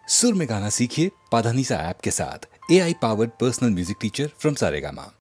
सुर में गाना सीखिए पाधानीसा ऐप के साथ। AI powered personal music teacher from Saregama.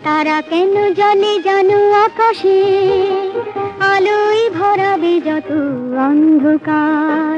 তারা কেন জলে জানো আকাশে আলোয় বাড়াবে যত অন্ধকার।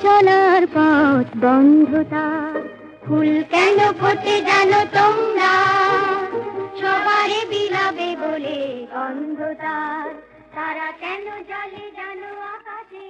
চলার পথ বন্ধুতার। ফুল কেন ফোটে জানো তোমরা, সবারে বিলাবে বলে অন্ধতার। তারা কেন জলে জানো আকাশে।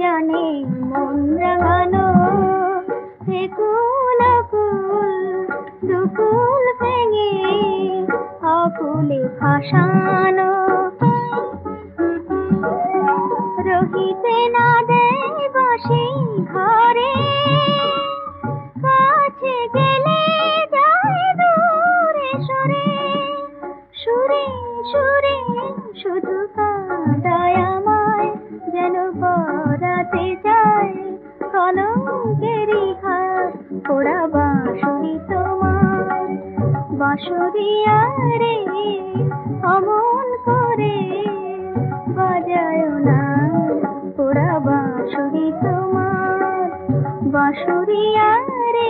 জানে মন রাঙানো, একুল আকুল দুকুল ভেঙে আকুলে ভাসানো। রহিতে না দেয় বাঁশি ঘরে, কাছে গেলে যায় দূরে সরে। সুরে সুরে শুধু কাঁদায় আমায়, যেন পরাতে যায় কলঙ্কেরই হাত পোড়া বাঁশুরি তোমার। বাঁশুরিয়া রে অমন করে বাজায় না, পোড়া বাঁশুরি তোমার। বাঁশুরিয়া রে।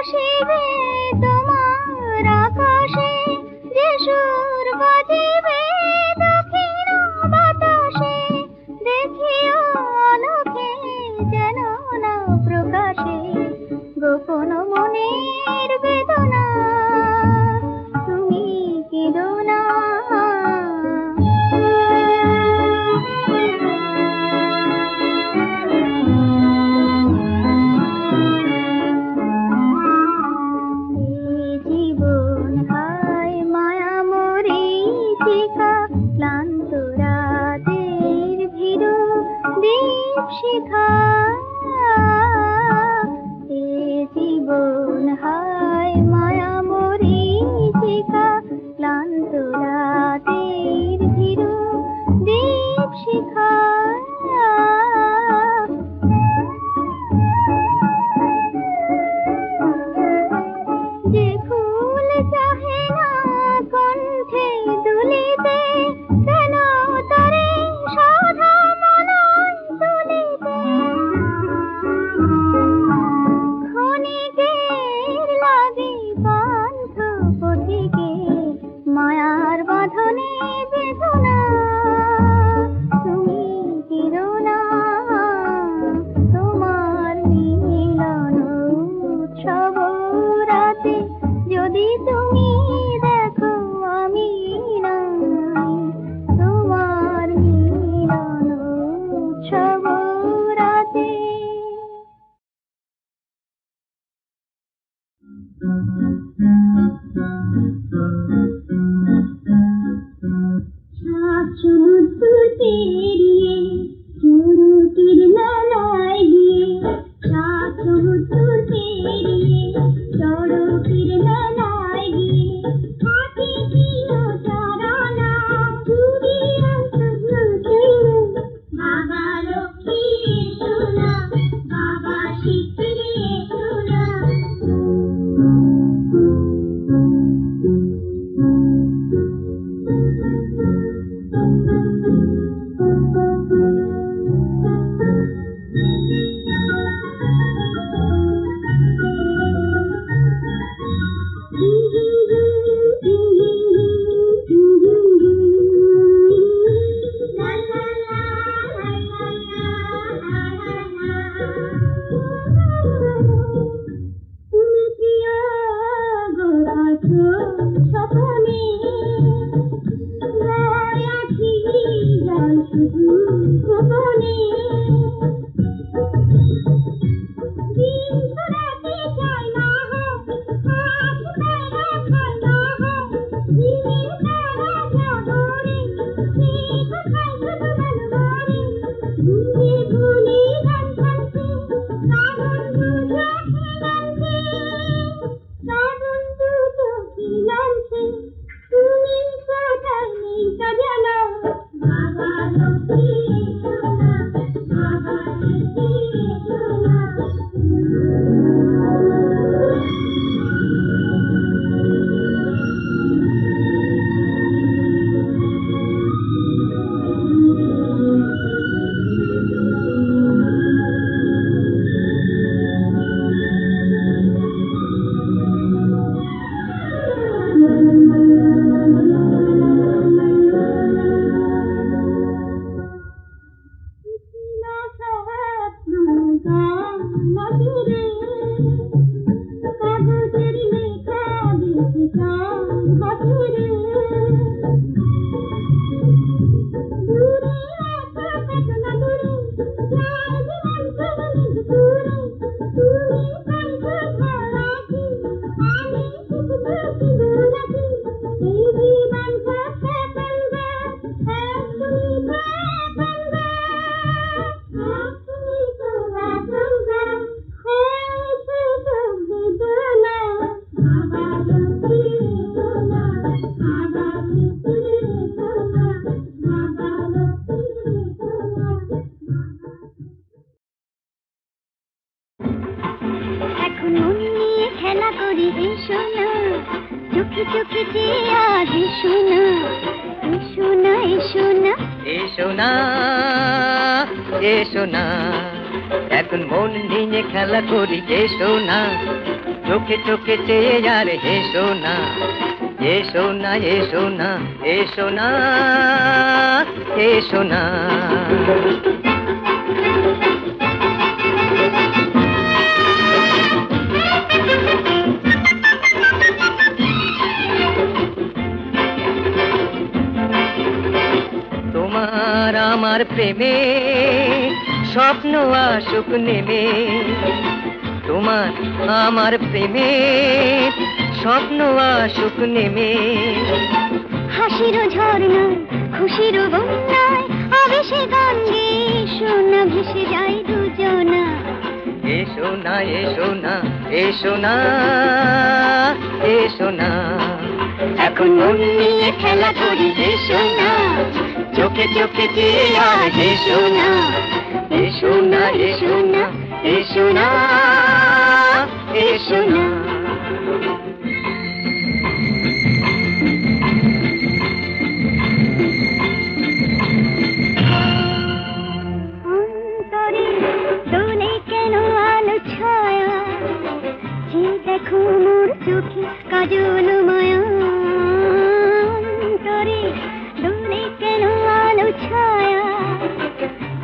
আসিবে তোমার আকাশে, যে সুর বাজিবে দক্ষিণ বাতাসে, দেখিও আলোকে যেন না প্রকাশে গোপন মনের বেদনা, তুমি কেঁদো না। জীবন হায় মায়া মরীচিকা, ক্লান্ত রাতের ভীরু দীপ শিখা। এ জীবন হায় মায়া মরীচিকা, ক্লান্ত রাতের ভীরু দীপ শিখা। যে ফুল চাহে না কণ্ঠে দুলিতে, কেন তারে সাধা মনায় তুলিতে। ক্ষণিকের লাগে পান্থ পথিকে, মায়ার বাঁধনে বেদনা, তুমি কেঁদো না। তোমার মিলন উৎসব রাতে যদি তুমি দেখো আমি নাই, তোমার মিলন উৎসব রাতে। সমুদ্র পেরিয়ে চড়ুটির মেলায় গিয়ে, সমুদ্র পেরিয়ে চড়ুটির মেলায় গিয়ে, হাতে ছিল চারানা চুড়ি বাবা লক্ষ্মী এসো না, বাবা শিগগিরি এসো না। এখন মন নিয়ে খেলা করি এসো না, চোখে চোখে চেয়ে আর হেসো না, এসো না এসো না এসো না এসো না। তোমার আমার প্রেমে স্বপ্ন আসুক নেমে, তোমার আমার প্রেমে স্বপ্ন আসুক নেমে। হাসির ঝর্ণায় খুশির বন্যায় আবেশে গান গেয়ে শোনা ভেসে যায় দুজনা। এসো না এসো না এসো না এসো না, এখন মন নিয়ে খেলা করি এসো না, চোখে চোখে চেয়ে আর হেসো না, এসো না এসো না এসো না এসো না। অন্তরে দোলে কেন আলো ছায়া, যে দেখো মোর চোখে কাজল মায়া। অন্তরে দোলে কেন আলো ছায়া,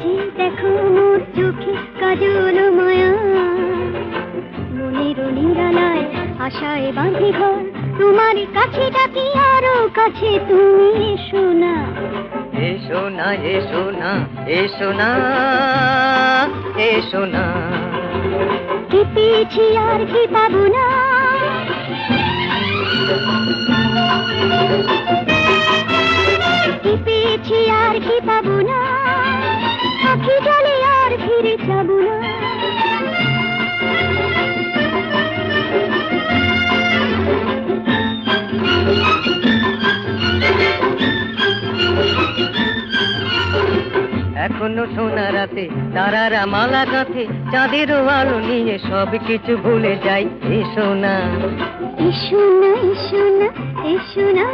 যে দেখো মোর চোখে কাজল মায়া। মনের নিরালায় আশায় বাঁধি ঘর, তোমার কাছে ডাকি আরো কাছে তুমি এসো না। এসো না এসো না এসো না এসো না। কি পেয়েছি আর কি পাবো না, কি পেয়েছি আর কি পাবো না, আখি জলে আর ফিরে যাবো না। এখনো সোনা রাতে তারারা মালা গাঁথে, চাঁদেরও আলো নিয়ে সব কিছু ভুলে যাই। এসো না এসো না এসো না এসো না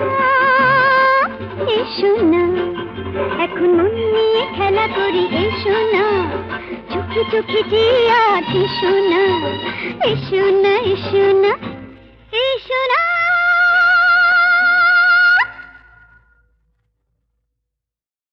এসো না, এখন মন নিয়ে খেলা করি এসো না, চোখে চোখে যে আজ এসো না, এসো না এসো না এসো না।